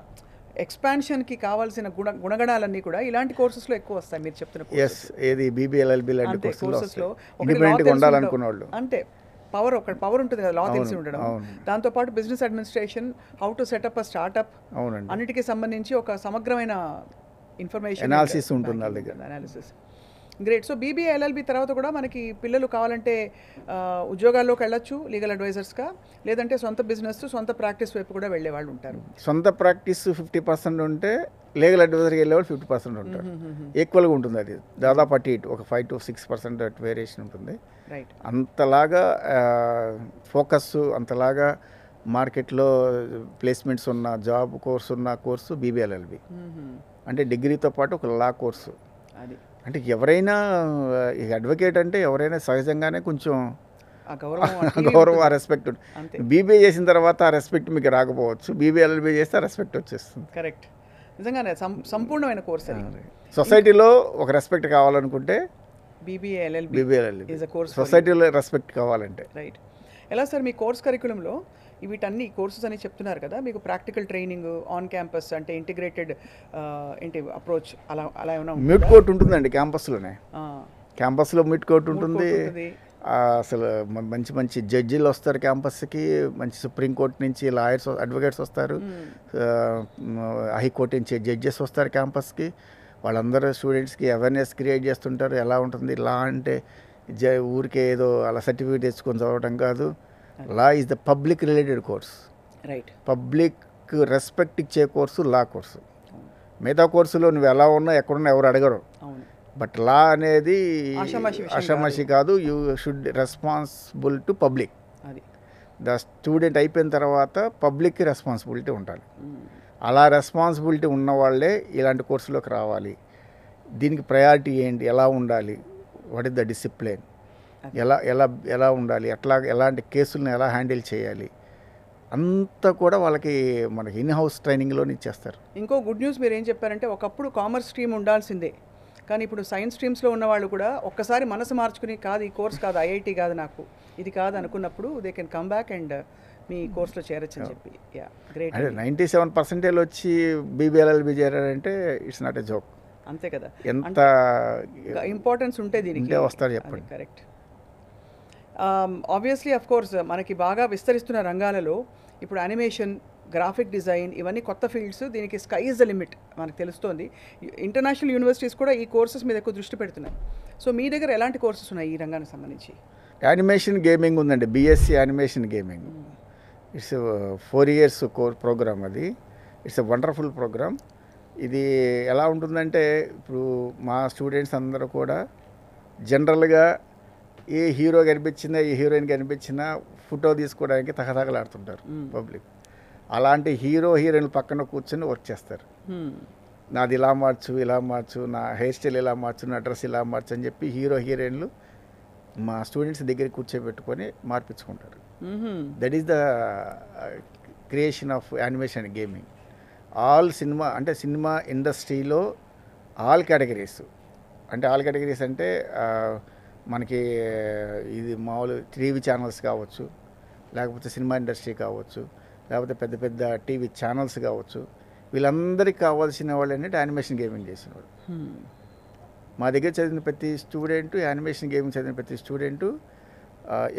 ఎక్స్పాన్షన్కి కావాల్సిన గుణగణాలన్నీ కూడా ఇలాంటి కోర్సెస్లో ఎక్కువ వస్తాయి మీరు చెప్తున్న. ఎస్, ఏది బీబీఎల్ఎల్బి లాంటి కోర్సెస్లో ఇండిపెండెంట్గా ఉండాలనుకున్న వాళ్ళు. అంటే పవర్ ఉంటుంది కదా, లా తెలిసి ఉండడం, దాంతోపాటు business administration, how to set up a startup, అన్నిటికీ సంబంధించి ఒక సమగ్రమైన ఇన్ఫర్మేషన్ అనాలిసిస్ ఉంటుంది వాళ్ళ దగ్గర. Analysis great. So BBA LLB తర్వాత కూడా మనకి పిల్లలు కావాలంటే ఉద్యోగాల్లోకి వెళ్ళొచ్చు లీగల్ అడ్వైజర్స్గా, లేదంటే సొంత బిజినెస్ సొంత ప్రాక్టీస్ వైపు కూడా వెళ్ళే వాళ్ళు ఉంటారు. సొంత ప్రాక్టీస్ 50% ఉంటే లీగల్ అడ్వైజర్కి వెళ్ళేవాళ్ళు 50% ఉంటారు. ఈక్వల్గా ఉంటుంది, అది దాదాపు అటు ఇటు ఒక 5 to 6% వేరియేషన్ ఉంటుంది. రైట్. అంతలాగా ఫోకస్, అంతలాగా మార్కెట్లో ప్లేస్మెంట్స్ ఉన్న జాబ్ కోర్సు బీబీఎల్ఎల్బి. అంటే డిగ్రీతో పాటు ఒక లా కోర్సు. అది అంటే ఎవరైనా అడ్వకేట్ అంటే ఎవరైనా సహజంగానే కొంచెం గౌరవం ఆ రెస్పెక్ట్ ఉంటుంది. బీబీఏ చేసిన తర్వాత ఆ రెస్పెక్ట్ మీకు రాకపోవచ్చు, బీబీఎల్ఎల్బి చేస్తే ఆ రెస్పెక్ట్ వచ్చేస్తుంది. కరెక్ట్. నిజంగానే సంపూర్ణమైన కోర్స్ అది. సొసైటీలో ఒక రెస్పెక్ట్ కావాలనుకుంటే బీబీఎల్ఎల్బి ఈజ్ అ కోర్స్. సొసైటీలో రెస్పెక్ట్ కావాలంటే. రైట్. ఎలా సార్ మీ కోర్స్ కరికులంలో వీటన్ని కోర్సెస్ అని చెప్తున్నారు కదా, మీకు ప్రాక్టికల్ ట్రైనింగ్ ఆన్ క్యాంపస్ అంటే ఇంటిగ్రేటెడ్ ఏంటి అప్రోచ్ అలా ఏమైనా మిడ్ కోర్ట్ ఉంటుందండి క్యాంపస్లోనే. క్యాంపస్లో మిడ్ కోర్ట్ ఉంటుంది. అసలు మంచి జడ్జీలు వస్తారు క్యాంపస్కి, మంచి సుప్రీంకోర్టు నుంచి లాయర్స్ అడ్వకేట్స్ వస్తారు, హైకోర్టు నుంచి జడ్జెస్ వస్తారు క్యాంపస్కి. వాళ్ళందరూ స్టూడెంట్స్కి అవేర్నెస్ క్రియేట్ చేస్తుంటారు. ఎలా ఉంటుంది లా అంటే ఊరికే ఏదో అలా సర్టిఫికేట్ తెచ్చుకొని చదవడం కాదు. Law is the public related course. Right. Public respect ఇచ్చే కోర్సు లా కోర్సు. మిగతా కోర్సులో నువ్వు ఎలా ఉన్నా ఎక్కడున్నా ఎవరు అడగరు, బట్ లా అనేది ఆషామాషి కాదు. You should responsible to public. The student అయిపోయిన తర్వాత పబ్లిక్కి రెస్పాన్సిబిలిటీ ఉండాలి. అలా రెస్పాన్సిబిలిటీ ఉన్న వాళ్ళే ఇలాంటి కోర్సులోకి రావాలి. దీనికి ప్రయారిటీ ఏంటి, ఎలా ఉండాలి, వాట్ ఇస్ ద డిసిప్లిన్, ఎలా ఎలా ఎలా ఉండాలి, ఎలాంటి కేసులను ఎలా హ్యాండిల్ చేయాలి, అంతా కూడా వాళ్ళకి మనకి ఇన్ హౌస్ ట్రైనింగ్లోనే ఇచ్చేస్తారు. ఇంకో గుడ్ న్యూస్ మీరు ఏం చెప్పారంటే, ఒకప్పుడు కామర్స్ స్ట్రీమ్ ఉండాల్సిందే, కానీ ఇప్పుడు సైన్స్ స్ట్రీమ్స్లో ఉన్న వాళ్ళు కూడా ఒక్కసారి మనసు మార్చుకుని కాదు ఈ కోర్స్ కాదు, ఐఐటి కాదు, నాకు ఇది కాదు అనుకున్నప్పుడు they can come back and మీ కోర్సులో చేరొచ్చు అని చెప్పి. Yeah, great. అంటే 97% వచ్చి బీబీఎల్ఎల్బి చేరారంటే ఇట్స్ నాట్ ఎ జోక్. అంతే కదా, ఎంత ఇంపార్టెన్స్ ఉంటే దీనికి వస్తారు చెప్పండి. కరెక్ట్. ఆబ్వియస్లీ అఫ్ కోర్స్ మనకి బాగా విస్తరిస్తున్న రంగాలలో ఇప్పుడు యానిమేషన్, గ్రాఫిక్ డిజైన్ ఇవన్నీ కొత్త ఫీల్డ్స్, దీనికి స్కై ఇస్ ద లిమిట్ మనకు తెలుస్తోంది. ఇంటర్నేషనల్ యూనివర్సిటీస్ కూడా ఈ కోర్సెస్ మీద ఎక్కువ దృష్టి పెడుతున్నాయి. సో మీ దగ్గర ఎలాంటి కోర్సెస్ ఉన్నాయి ఈ రంగానికి సంబంధించి? యానిమేషన్ గేమింగ్ ఉందండి, BSc animation gaming. It's 4 years programme. అది ఇట్స్ ఎ వండర్ఫుల్ ప్రోగ్రామ్. ఇది ఎలా ఉంటుందంటే, ఇప్పుడు మా స్టూడెంట్స్ అందరూ కూడా జనరల్గా ఏ హీరో కనిపించినా ఏ హీరోయిన్ కనిపించినా ఫోటో తీసుకోవడానికి తహతహలాడుతుంటారు పబ్లిక్. అలాంటి హీరోయిన్ల పక్కన కూర్చొని వర్క్ చేస్తారు. నాది ఇలా మార్చు, నా హెయిర్ స్టైల్ ఇలా మార్చు, నా డ్రెస్ ఇలా మార్చు అని చెప్పి హీరోయిన్లు మా స్టూడెంట్స్ దగ్గర కూర్చోబెట్టుకొని మార్పించుకుంటారు. That is the creation of animation gaming. All cinema అంటే సినిమా ఇండస్ట్రీలో ఆల్ కేటగిరీస్ అంటే ఆల్ కేటగిరీస్ అంటే మనకి ఇది మామూలు టీవీ ఛానల్స్ కావచ్చు, లేకపోతే సినిమా ఇండస్ట్రీ కావచ్చు, లేకపోతే పెద్ద పెద్ద టీవీ ఛానల్స్ కావచ్చు, వీళ్ళందరికీ కావాల్సిన వాళ్ళు ఏంటంటే యానిమేషన్ గేమింగ్ చేసిన వాళ్ళు. మా దగ్గర చదివిన ప్రతి స్టూడెంట్, యానిమేషన్ గేమింగ్ చదివిన ప్రతి స్టూడెంటు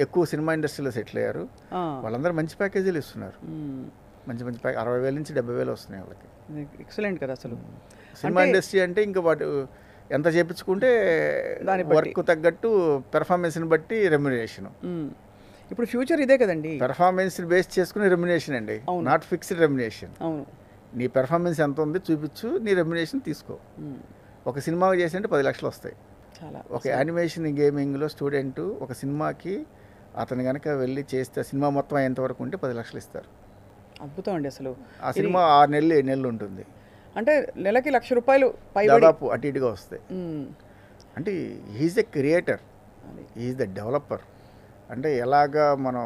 ఎక్కువ సినిమా ఇండస్ట్రీలో సెటిల్ అయ్యారు. వాళ్ళందరూ మంచి ప్యాకేజీలు ఇస్తున్నారు. మంచి మంచి 60,000 నుంచి 70,000 వస్తున్నాయి వాళ్ళకి. ఎక్సలెంట్ కదా అసలు. సినిమా ఇండస్ట్రీ అంటే ఇంకా వాటి ఎంత చేపించుకుంటే వర్క్ తగ్గట్టు పెర్ఫార్మెన్స్ని బట్టి రెమ్యునరేషన్. ఇప్పుడు ఫ్యూచర్ ఇదే కదండి, పెర్ఫార్మెన్స్ బేస్ చేసుకుని రెమ్యునరేషన్ అండి, నాట్ ఫిక్స్డ్ రెమ్యునరేషన్. అవును, నీ పెర్ఫార్మెన్స్ ఎంత ఉంది చూపించు, నీ రెమ్యునరేషన్ తీసుకో. ఒక సినిమా చేసినట్టు 10 లక్షలు వస్తాయి. చాలా ఒక యానిమేషన్ గేమింగ్లో స్టూడెంట్ ఒక సినిమాకి అతను కనుక వెళ్ళి చేస్తే సినిమా మొత్తం అయ్యేంతవరకు ఉంటే 10 లక్షలు ఇస్తారు. అద్భుతం అండి అసలు. ఆ సినిమా 6 నెలలు 7 నెలలు ఉంటుంది. అంటే నెలకి ₹1,00,000 దాదాపు అటు ఇటుగా వస్తాయి. అంటే he's the creator, he's the developer. అంటే ఎలాగా మనం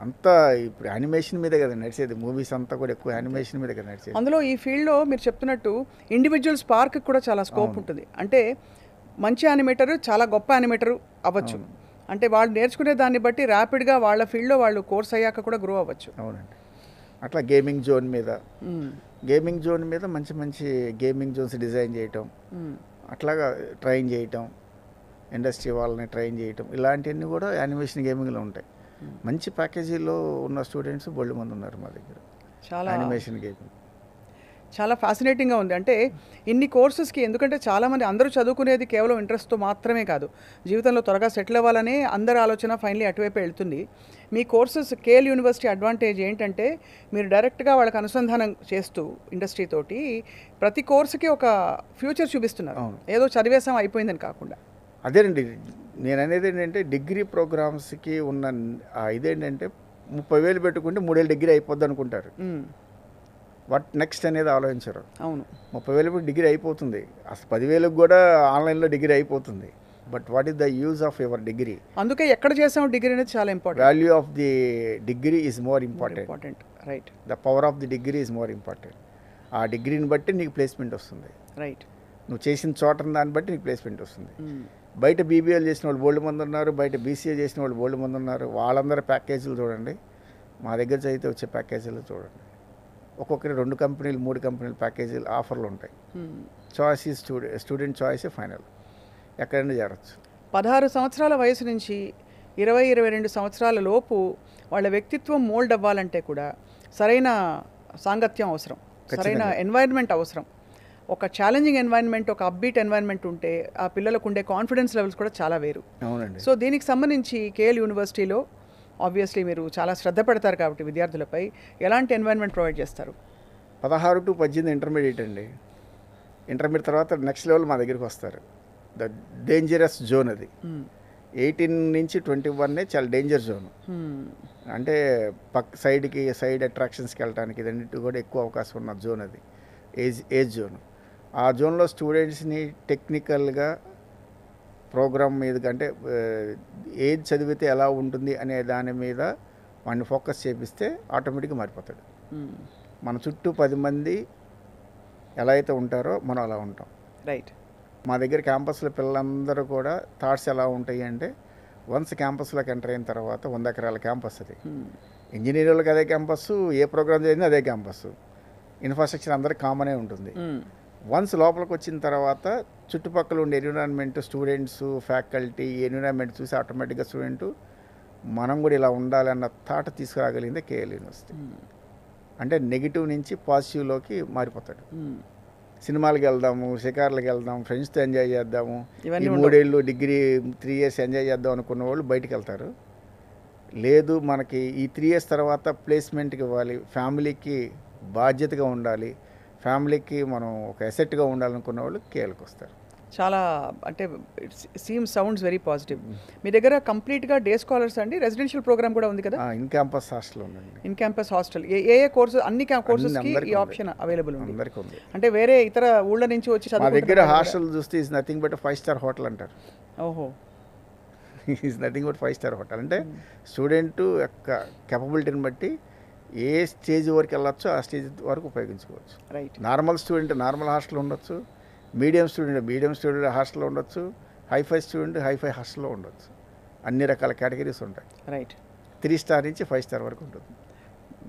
అంతా ఇప్పుడు యానిమేషన్ మీద కదా నడిచేది, మూవీస్ అంతా కూడా ఎక్కువ యానిమేషన్ మీద కదా నడిచేది. అందులో ఈ ఫీల్డ్లో మీరు చెప్తున్నట్టు ఇండివిజువల్ స్పార్క్ కూడా చాలా స్కోప్ ఉంటుంది. అంటే మంచి యానిమేటర్ చాలా గొప్ప యానిమేటర్ అవ్వచ్చు. అంటే వాళ్ళు నేర్చుకునే దాన్ని బట్టి ర్యాపిడ్గా వాళ్ళ ఫీల్డ్లో వాళ్ళు కోర్స్ అయ్యాక కూడా గ్రో అవ్వచ్చు. అవునండి. అట్లా గేమింగ్ జోన్ మీద మంచి మంచి గేమింగ్ జోన్స్ డిజైన్ చేయటం, అట్లాగా ట్రైన్ చేయటం, ఇండస్ట్రీ వాళ్ళని ట్రైన్ చేయటం, ఇలాంటివన్నీ కూడా యానిమేషన్ గేమింగ్లో ఉంటాయి. మంచి ప్యాకేజీలో ఉన్న స్టూడెంట్స్ బోల్డ్ మంది ఉన్నారు మా దగ్గర. చాలా యానిమేషన్ గేమింగ్ చాలా ఫ్యాసినేటింగ్గా ఉంది. అంటే ఇన్ని కోర్సెస్కి, ఎందుకంటే చాలామంది అందరూ చదువుకునేది కేవలం ఇంట్రెస్ట్తో మాత్రమే కాదు, జీవితంలో త్వరగా సెటిల్ అవ్వాలనే అందరి ఆలోచన ఫైనలీ అటువైపు వెళ్తుంది. మీ కోర్సెస్ కేఎల్ యూనివర్సిటీ అడ్వాంటేజ్ ఏంటంటే మీరు డైరెక్ట్గా వాళ్ళకి అనుసంధానం చేస్తూ ఇండస్ట్రీ తోటి ప్రతి కోర్సుకి ఒక ఫ్యూచర్ చూపిస్తున్నారు. ఏదో చదివేసాం అయిపోయిందని కాకుండా. అదేనండి నేను అనేది ఏంటంటే డిగ్రీ ప్రోగ్రామ్స్కి ఉన్న ఇదేంటంటే 30,000 పెట్టుకుంటే 3 ఏళ్ళు డిగ్రీ అయిపోద్ది అనుకుంటారు. వాట్ నెక్స్ట్ అనేది ఆలోచించరు. అవును, 30,000 డిగ్రీ అయిపోతుంది, అసలు 10,000 కూడా ఆన్లైన్లో డిగ్రీ అయిపోతుంది. But what is the use of your degree? అందుకే ఎక్కడ చేసాం డిగ్రీ అనేది చాలా important. Value of the degree is more important. Right. The power of the degree is more important. ఆ డిగ్రీని బట్టి నీకు ప్లేస్మెంట్ వస్తుంది. రైట్. నువ్వు చేసిన చోట దాన్ని బట్టి నీకు ప్లేస్మెంట్ వస్తుంది. బయట బీబీఏలు చేసిన వాళ్ళు బోల్డ్ మంది ఉన్నారు, బయట బీసీఏ చేసిన వాళ్ళు బోల్డ్ మంది ఉన్నారు. వాళ్ళందరి ప్యాకేజీలు చూడండి, మా దగ్గర చదివితే వచ్చే ప్యాకేజీలు చూడండి. ఒక్కొక్కరి 2 కంపెనీలు 3 కంపెనీలు ప్యాకేజీలు ఆఫర్లు ఉంటాయి. చాయిస్ ఈ స్టూడెంట్ చాయిసే ఫైనల్, ఎక్కడైనా చేరచ్చు. 16 సంవత్సరాల వయసు నుంచి 20-22 సంవత్సరాల లోపు వాళ్ళ వ్యక్తిత్వం మోల్డ్ అవ్వాలంటే కూడా సరైన సాంగత్యం అవసరం, సరైన ఎన్వైర్న్మెంట్ అవసరం. ఒక ఛాలెంజింగ్ ఎన్వైర్న్మెంట్, ఒక అప్బీట్ ఎన్వైర్న్మెంట్ ఉంటే ఆ పిల్లలకు ఉండే కాన్ఫిడెన్స్ లెవెల్స్ కూడా చాలా వేరు. అవునండి. సో దీనికి సంబంధించి కేఎల్ యూనివర్సిటీలో ఆబ్వియస్లీ మీరు చాలా శ్రద్ధ పెడతారు కాబట్టి విద్యార్థులపై ఎలాంటి ఎన్వైర్న్మెంట్ ప్రొవైడ్ చేస్తారు? 16 to 18 ఇంటర్మీడియట్ అండి. ఇంటర్మీడియట్ తర్వాత నెక్స్ట్ లెవెల్ మా దగ్గరికి వస్తారు. ద డేంజరస్ జోన్ అది. 18 నుంచి 21 చాలా డేంజర్ జోన్. అంటే సైడ్ అట్రాక్షన్స్కి వెళ్ళడానికి ఇదన్నిటి కూడా ఎక్కువ అవకాశం ఉన్న జోన్ అది, ఏజ్ జోన్. ఆ జోన్లో స్టూడెంట్స్ని టెక్నికల్గా ప్రోగ్రామ్ మీద అంటే ఏది చదివితే ఎలా ఉంటుంది అనే దాని మీద వాడిని ఫోకస్ చేపిస్తే ఆటోమేటిక్గా మారిపోతాడు. మన చుట్టూ 10 మంది ఎలా అయితే ఉంటారో మనం అలా ఉంటాం. రైట్. మా దగ్గర క్యాంపస్లో పిల్లలందరూ కూడా థాట్స్ ఎలా ఉంటాయి అంటే, వన్స్ క్యాంపస్లోకి ఎంటర్ అయిన తర్వాత 100 ఎకరాల క్యాంపస్ అది. ఇంజనీరింగ్లకు అదే క్యాంపస్, ఏ ప్రోగ్రామ్ చేసినా అదే క్యాంపస్, ఇన్ఫ్రాస్ట్రక్చర్ అందరికి కామనే ఉంటుంది. వన్స్ లోపలికి వచ్చిన తర్వాత చుట్టుపక్కల ఉండే ఎన్విరాన్మెంట్, స్టూడెంట్స్, ఫ్యాకల్టీ, ఎన్విరాన్మెంట్ చూసి ఆటోమేటిక్గా స్టూడెంట్ మనం కూడా ఇలా ఉండాలన్న థాట్ తీసుకురాగలిగిందే కేఎల్ యూనివర్సిటీ. అంటే నెగిటివ్ నుంచి పాజిటివ్లోకి మారిపోతాడు. సినిమాలకు వెళ్దాము, షికార్లకు వెళ్దాం, ఫ్రెండ్స్తో ఎంజాయ్ చేద్దాము, ఈ 3 ఏళ్ళు డిగ్రీ 3 years ఎంజాయ్ చేద్దాం అనుకున్న వాళ్ళు బయటికి వెళ్తారు. లేదు మనకి ఈ 3 years తర్వాత ప్లేస్మెంట్కి ఇవ్వాలి, ఫ్యామిలీకి బాధ్యతగా ఉండాలి, ఫ్యామిలీకి మనం ఒక అసెట్గా ఉండాలనుకున్న వాళ్ళు కేఎల్కి వస్తారు. చాలా అంటే సౌండ్స్ వెరీ పాజిటివ్. మీ దగ్గర కంప్లీట్గా డే స్కాలర్స్ అండి, రెసిడెన్షియల్ ప్రోగ్రామ్ కూడా ఉంది కదా? ఇన్ క్యాంపస్ హాస్టల్ ఉందండి. In campus hostel A courses? అన్ని కోర్సెస్కి ఈ ఆప్షన్ అవైలబుల్ ఉంది. అందరికీ ఉంది. అంటే వేరే ఇతర ఊళ్ళ నుంచి వచ్చి మా దగ్గర హాస్టల్ చూస్తే is nothing but 5-star hotel అంటారు. ఓహో. Is nothing but 5-star hotel. అంటే స్టూడెంట్ యొక్క కెపబిలిటీని బట్టి ఏ స్టేజ్ వరకు వెళ్ళొచ్చో ఆ స్టేజ్ వరకు ఉపయోగించుకోవచ్చు. Right. Normal student normal hostel ఉండొచ్చు, మీడియం స్టూడెంట్ హాస్టల్లో ఉండొచ్చు, హైఫై స్టూడెంట్ హైఫై హాస్టల్లో ఉండొచ్చు. అన్ని రకాల కేటగిరీస్ ఉంటాయి. రైట్. 3 స్టార్ నుంచి 5 స్టార్ వరకు ఉంటుంది.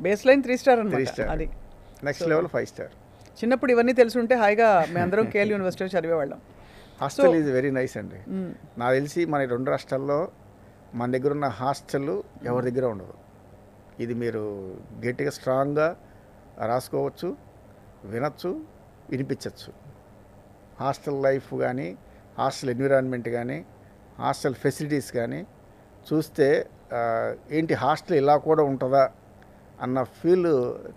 బేస్ లైన్ 3 స్టార్ 3 అనమాట. స్టార్, అది నెక్స్ట్ లెవెల్ 5 స్టార్. చిన్నప్పుడు ఇవన్నీ తెలుసుంటే హాయిగా మేమందరం కేఎల్ యూనివర్సిటీలో చదివేవాళ్ళం. హాస్టల్ ఈజ్ వెరీ నైస్ అండి. నాకు తెలిసి మన 2 రాష్ట్రాల్లో మన దగ్గర ఉన్న హాస్టల్ ఎవరి దగ్గర ఉండదు. ఇది మీరు గట్టిగా స్ట్రాంగ్గా రాసుకోవచ్చు, వినొచ్చు, వినిపించవచ్చు. హాస్టల్ లైఫ్ కానీ, హాస్టల్ ఎన్విరాన్మెంట్ కానీ, హాస్టల్ ఫెసిలిటీస్ కానీ చూస్తే ఏంటి హాస్టల్ ఇలా కూడా ఉంటుందా అన్న ఫీల్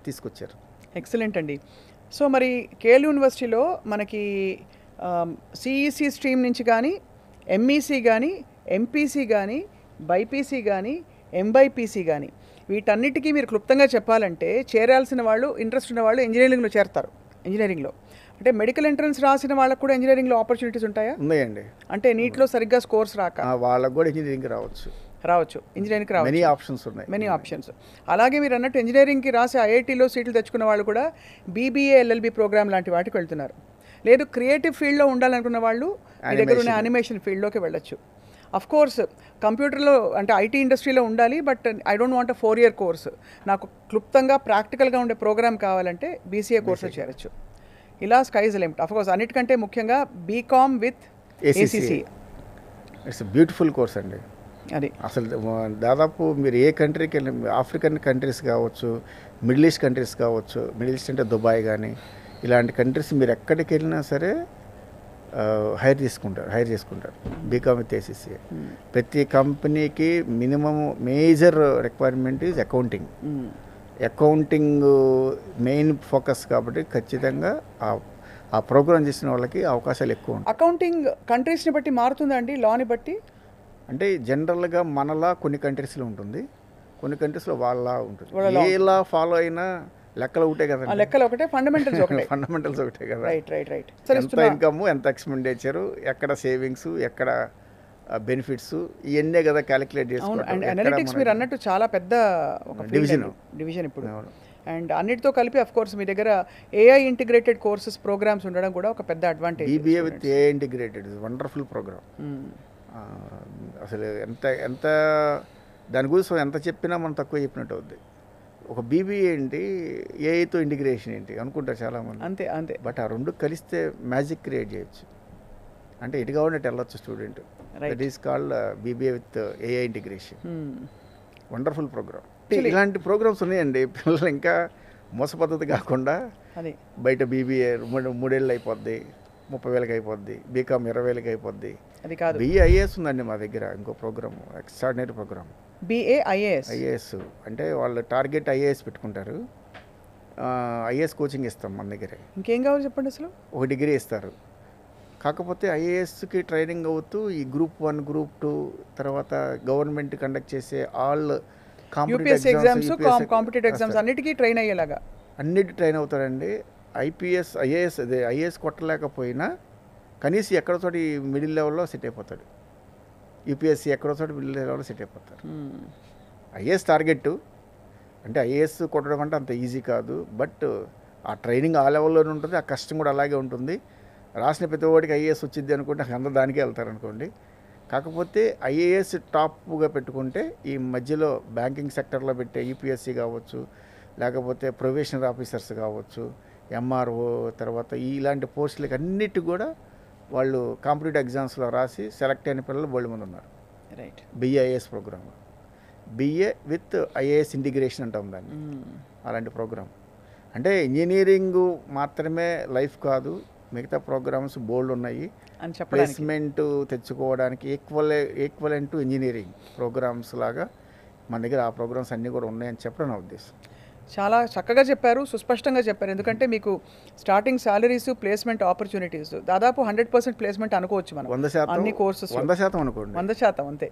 తీసుకొచ్చారు. ఎక్సలెంట్ అండి. సో మరి కేఎల్ యూనివర్సిటీలో మనకి సిఈసి స్ట్రీమ్ నుంచి కానీ, ఎంఈసి కానీ, ఎంపీసీ కానీ, బైపీసీ కానీ, ఎంబైపీసీ కానీ వీటన్నిటికీ మీరు క్లుప్తంగా చెప్పాలంటే చేరాల్సిన వాళ్ళు, ఇంట్రెస్ట్ ఉన్న వాళ్ళు ఇంజనీరింగ్లో చేరతారు. ఇంజనీరింగ్లో అంటే మెడికల్ ఎంట్రన్స్ రాసిన వాళ్ళకు కూడా ఇంజనీరింగ్లో ఆపర్చునిటీస్ ఉంటాయా? ఉన్నాయండి. అంటే నీట్లో సరిగ్గా స్కోర్స్ రాక వాళ్ళకు కూడా ఇంజనీరింగ్ రావచ్చు, ఇంజనీరింగ్కి రావచ్చు. మెనీ ఆప్షన్స్ ఉన్నాయి, మెనీ ఆప్షన్స్. అలాగే మీరు అన్నట్టు ఇంజనీరింగ్కి రాసి ఐఐటీలో సీట్లు తెచ్చుకున్న వాళ్ళు కూడా బీబీఏ ఎల్ఎల్బి ప్రోగ్రామ్ లాంటి వాటికి వెళ్తున్నారు. లేదు క్రియేటివ్ ఫీల్డ్లో ఉండాలనుకున్న వాళ్ళు మీ దగ్గర ఉన్న యానిమేషన్ ఫీల్డ్లోకి వెళ్ళొచ్చు. అఫ్ కోర్స్ కంప్యూటర్లో అంటే ఐటీ ఇండస్ట్రీలో ఉండాలి, but I don't want 4 year course. నాకు క్లుప్తంగా ప్రాక్టికల్గా ఉండే ప్రోగ్రామ్ కావాలంటే బీసీఏ కోర్సులో చేరచ్చు. ఇలా స్కైజ్ లిమిట్. అఫ్ కోర్స్ అన్నిటికంటే ముఖ్యంగా BCom with ACC. It's beautiful course అండి. అది అసలు దాదాపు మీరు ఏ కంట్రీకి వెళ్ళి, ఆఫ్రికన్ కంట్రీస్ కావచ్చు, మిడిల్ ఈస్ట్ కంట్రీస్ కావచ్చు, మిడిల్ ఈస్ట్ అంటే దుబాయ్ కానీ ఇలాంటి కంట్రీస్ మీరు ఎక్కడికి వెళ్ళినా సరే హైర్ చేసుకుంటారు బీకామ్ విత్ ఏసీసీ. ప్రతి కంపెనీకి minimum major requirement is accounting main focus కాబట్టి ఖచ్చితంగా ఆ ప్రోగ్రామ్ చేసిన వాళ్ళకి అవకాశాలు ఎక్కువ ఉంటాయి. అకౌంటింగ్ కంట్రీస్ని బట్టి మారుతుందా అండి, లాని బట్టి? అంటే జనరల్గా మనలా కొన్ని కంట్రీస్లో ఉంటుంది, కొన్ని కంట్రీస్లో వాళ్ళ ఉంటుంది. ఏలా ఫాలో అయినా లెక్కలు ఒకటే కదా, లెక్కలు ఒకటే, ఫండమెంటల్స్ ఒకటే. ఫండమెంటల్స్ ఒకటే కదా. రైట్. ఎంత ఇన్కమ్, ఎంత ఎక్స్పెండిచర్, ఎక్కడ సేవింగ్స్, ఎక్కడ బెనిఫిట్స్, ఇవన్నీ కదా క్యాలిక్యులేట్ చేసుకోవాలి. అండ్ అనలిటిక్స్ మీరు అన్నట్టు చాలా పెద్ద ఒక డివిజన్ ఇప్పుడు. అండ్ అన్నిటితో కలిపి అఫ్ కోర్స్ మీ దగ్గర ఏఐ ఇంటిగ్రేటెడ్ కోర్సెస్ ప్రోగ్రామ్స్ ఉండడం కూడా ఒక పెద్ద advantage. BBA with AI integrated wonderful programme. అసలు ఎంత దాని గురించి ఎంత చెప్పినా మనం తక్కువ చెప్పినట్టు అవుద్ది. ఒక బీబీఏ ఏంటి, ఏఐతో ఇంటిగ్రేషన్ ఏంటి అనుకుంటారు చాలామంది. అంతే. బట్ ఆ రెండు కలిస్తే మ్యాజిక్ క్రియేట్ చేయొచ్చు. అంటే ఇటు కావాలంటే వెళ్ళొచ్చు student. That is called BBA with AI integration. Wonderful programme. ఇలాంటి ప్రోగ్రామ్స్ ఉన్నాయండి. పిల్లలు ఇంకా మోస పద్ధతి కాకుండా బయట బీబీఏ 3 ఏళ్ళు అయిపోద్ది, 30,000 అయిపోద్ది, బీకామ్ 20,000 అయిపోద్ది. అది కాదు, BAIS ఉందండి మా దగ్గర, ఇంకో ప్రోగ్రామ్, ఎక్స్ట్రాడినరీ ప్రోగ్రామ్. ఐఏఎస్ అంటే వాళ్ళు టార్గెట్ ఐఏఎస్ పెట్టుకుంటారు. ఐఏఎస్ కోచింగ్ ఇస్తాం మన దగ్గరే. ఇంకేం కావాలి చెప్పండి. అసలు ఒక డిగ్రీ ఇస్తారు. కాకపోతే ఐఏఎస్కి ట్రైనింగ్ అవుతూ ఈ గ్రూప్ 1, గ్రూప్ 2 తర్వాత గవర్నమెంట్ కండక్ట్ చేసే all UPSC exams, competitive exams అన్నిటికీ ట్రైన్ అయ్యేలాగా అన్నిటి ట్రైన్ అవుతారండి. ఐఏఎస్ కొట్టలేకపోయినా కనీసం ఎక్కడో చోటి మిడిల్ లెవెల్లో సెట్ అయిపోతాడు. యూపీఎస్సీ ఎక్కడో చోటి మిడిల్ లెవెల్లో సెట్ అయిపోతారు. ఐఏఎస్ టార్గెట్ అంటే ఐఏఎస్ కొట్టడం అంటే అంత ఈజీ కాదు. బట్ ఆ ట్రైనింగ్ ఆ లెవెల్లోనే ఉంటుంది, ఆ కష్టం కూడా అలాగే ఉంటుంది. రాసిన ప్రతి ఒక్కడికి ఐఏఎస్ వచ్చింది అనుకుంటే అందరూ దానికే వెళ్తారు అనుకోండి. కాకపోతే ఐఏఎస్ టాప్గా పెట్టుకుంటే ఈ మధ్యలో బ్యాంకింగ్ సెక్టర్లో పెట్టే యూపీఎస్సీ కావచ్చు, లేకపోతే ప్రొబేషనరీ ఆఫీసర్స్ కావచ్చు, ఎంఆర్ఓ, తర్వాత ఇలాంటి పోస్టులకి అన్నిటి కూడా వాళ్ళు కాంపిటేటివ్ ఎగ్జామ్స్లో రాసి సెలెక్ట్ అయిన పిల్లలు బోల్డ్ మంది ఉన్నారు. Right. BIAS programme, BA with IAS integration అంటాం దాన్ని. అలాంటి ప్రోగ్రామ్ అంటే ఇంజనీరింగ్ మాత్రమే లైఫ్ కాదు, మిగతా ప్రోగ్రామ్స్ బోల్డ్ ఉన్నాయి. ప్లేస్మెంట్ తెచ్చుకోవడానికి ఈక్వలెంట్ టు ఇంజనీరింగ్ ప్రోగ్రామ్స్ లాగా మన దగ్గర ఆ ప్రోగ్రామ్స్ అన్నీ కూడా ఉన్నాయని చెప్పడం నా ఉద్దేశం. చాలా చక్కగా చెప్పారు, సుస్పష్టంగా చెప్పారు. ఎందుకంటే మీకు స్టార్టింగ్ సాలరీస్, ప్లేస్మెంట్ ఆపర్చునిటీస్ దాదాపు 100% ప్లేస్మెంట్ అనుకోవచ్చు మనం. 100% అన్ని కోర్సెస్ 100% అనుకోండి. 100% అంతే.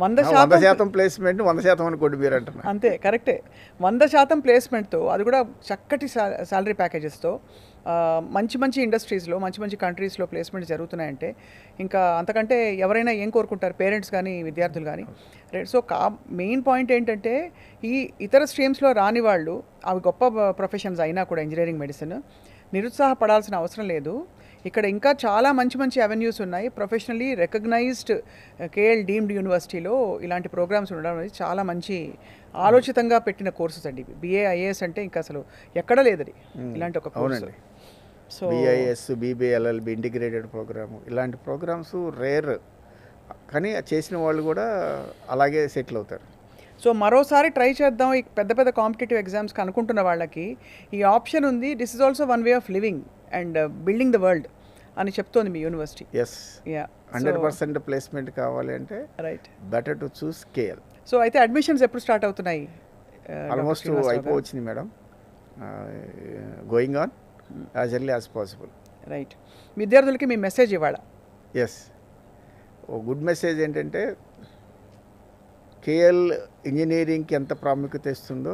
100% ప్లేస్మెంట్ 100% అనుకోండి మీరు అంటున్నారు. అంతే, కరెక్టే. 100% ప్లేస్మెంట్తో, అది కూడా చక్కటి సాలరీ ప్యాకేజెస్తో మంచి మంచి ఇండస్ట్రీస్లో మంచి మంచి కంట్రీస్లో ప్లేస్మెంట్ జరుగుతున్నాయంటే ఇంకా అంతకంటే ఎవరైనా ఏం కోరుకుంటారు, పేరెంట్స్ కానీ విద్యార్థులు కానీ. సో మెయిన్ పాయింట్ ఏంటంటే ఈ ఇతర స్ట్రీమ్స్లో రాని వాళ్ళు అవి గొప్ప ప్రొఫెషన్స్ అయినా కూడా ఇంజనీరింగ్ మెడిసిన్ నిరుత్సాహపడాల్సిన అవసరం లేదు. ఇక్కడ ఇంకా చాలా మంచి మంచి అవెన్యూస్ ఉన్నాయి. ప్రొఫెషనలీ రికగ్నైజ్డ్ కేఎల్ డీమ్డ్ యూనివర్సిటీలో ఇలాంటి ప్రోగ్రామ్స్ ఉండడం అనేది చాలా మంచి ఆలోచితంగా పెట్టిన కోర్సెస్ అండి. BA IAS అంటే ఇంకా అసలు ఎక్కడ లేదది ఇలాంటి ఒక కోర్సు. So BIS BBA LLB integrated programme ఇలాంటి ప్రోగ్రామ్స్ రేర్, కానీ చేసిన వాళ్ళు కూడా అలాగే సెటిల్ అవుతారు. సో మరోసారి ట్రై చేద్దాం ఈ పెద్ద పెద్ద కాంపిటేటివ్ ఎగ్జామ్స్కి అనుకుంటున్న వాళ్ళకి ఈ ఆప్షన్ ఉంది. This is also one way of living and building the world అని చెప్తోంది మీ యూనివర్సిటీ. ఎస్, 100% ప్లేస్మెంట్ కావాలి అంటే right, better to choose KL. So అయితే అడ్మిషన్స్ ఎప్పుడు స్టార్ట్ అవుతున్నాయి? ఆల్మోస్ట్ అయిపోవచ్చింది madam, going on as early as possible. Right, విద్యార్థులకి మీ మెసేజ్ ఇవాళ? ఎస్, ఓ గుడ్ మెసేజ్ ఏంటంటే KL ఇంజనీరింగ్కి ఎంత ప్రాముఖ్యత ఇస్తుందో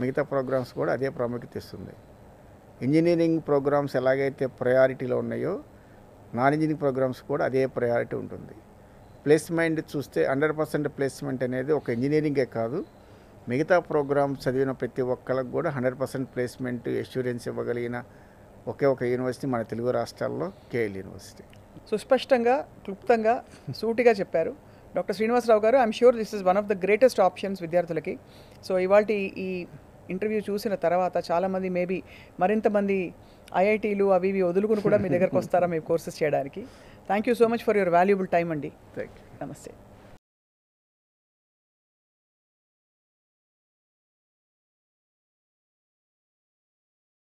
మిగతా ప్రోగ్రామ్స్ కూడా అదే ప్రాముఖ్యత ఇస్తుంది. ఇంజనీరింగ్ ప్రోగ్రామ్స్ ఎలాగైతే ప్రయారిటీలో ఉన్నాయో నాన్ ఇంజనీరింగ్ ప్రోగ్రామ్స్ కూడా అదే ప్రయారిటీ ఉంటుంది. ప్లేస్మెంట్ చూస్తే 100% ప్లేస్మెంట్ అనేది ఒక ఇంజనీరింగే కాదు, మిగతా ప్రోగ్రామ్స్ చదివిన ప్రతి ఒక్కరికి కూడా 100% ప్లేస్మెంట్ ఎష్యూరెన్స్ ఇవ్వగలిగిన ఒకే ఒక యూనివర్సిటీ మన తెలుగు రాష్ట్రాల్లో KL యూనివర్సిటీ. సుస్పష్టంగా, క్లుప్తంగా, సూటిగా చెప్పారు డాక్టర్ శ్రీనివాసరావు గారు. I'm sure this is one of the greatest options విద్యార్థులకి. సో ఇవాళ ఈ ఇంటర్వ్యూ చూసిన తర్వాత చాలామంది మేబీ మరింత మంది IITలు అవి ఇవి వదులుకుని కూడా మీ దగ్గరకు వస్తారా మీ కోర్సెస్ చేయడానికి. Thank you so much for your valuable time అండి. Thank you. నమస్తే.